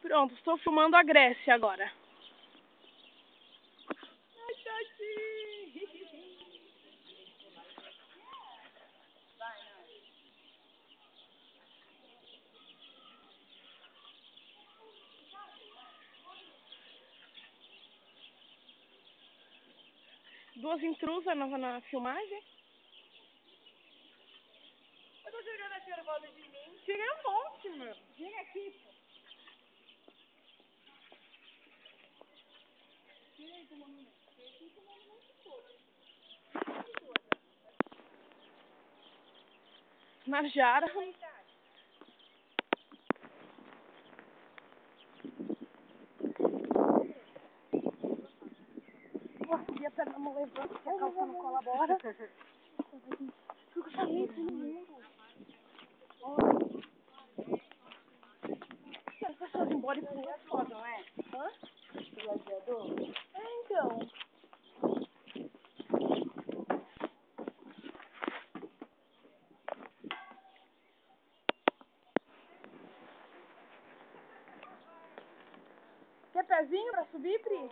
Pronto, estou filmando a Grécia agora. Ai, tadinho. Vai, não. Duas intrusas na filmagem. Eu tô jogando a tira volta de mim. Tirei um monte, meu. Vem aqui, pô. Tira aí, toma um. Narjara. Vou subir até na mão levando, porque a calça não colabora. Fico saindo no muro. Se as pessoas ir embora e pular fora, não é? Hã? O gladiador? É, então. Quer pezinho pra subir, Pri?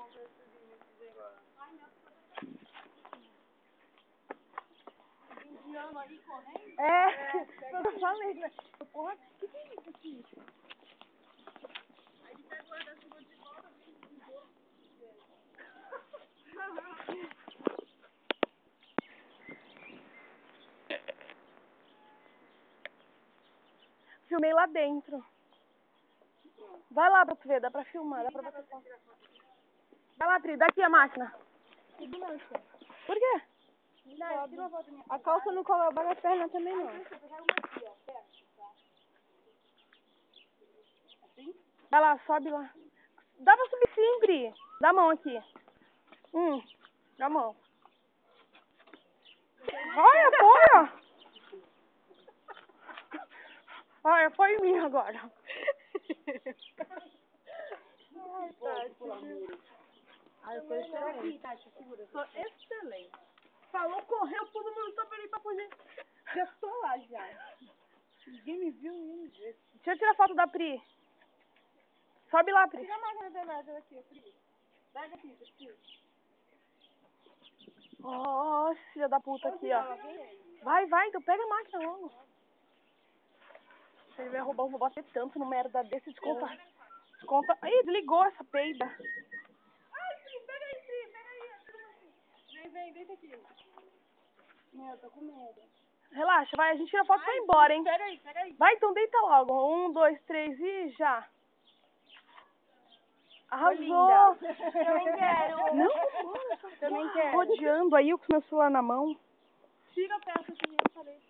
Indiano ali correndo? Eu falei, né? Porra, o que é isso aqui? Aí ele pega o guarda-chuva de volta, vem de boa. Filmei lá dentro. Vai lá pra tu ver, dá pra filmar, dá pra bater foto. Vai lá, Pri, daqui a máquina. Por quê? Não, tira uma volta minha. A calça não colabora, a perna também não. Deixa eu pegar uma aqui, ó. Perto, tá? Assim? Vai lá, sobe lá. Dá pra subir sim, Pri. Dá a mão aqui. Dá a mão. Olha, apoia! Olha, foi em mim agora. Ai, Tati. Ai, eu tô excelente. Tati, segura. Tô excelente. Falou, correu, todo mundo tá pedindo pra fugir. Já tô lá, já. Ninguém me viu, ninguém me viu. Deixa eu tirar foto da Pri. Sobe lá, Pri. Tira a máquina da nada daqui, Pri. Pega aqui, Pri. Ó, filha da puta aqui, ó. Vai, então pega a máquina logo. Se ele vai roubar, eu vou bater tanto no merda desse, desconta. Ih, desligou essa peida. Ai, Pri, pega aí, Pri. Pega aí. Vem, deita aqui. Meu, eu tô com medo. Relaxa, vai, a gente tira foto e vai embora, hein. Pega aí. Vai, então deita logo. 1, 2, 3 e já. Arrasou. Também quero. Não, Também quero. rodeando aí com o meu celular na mão. Tira a peça que eu falei.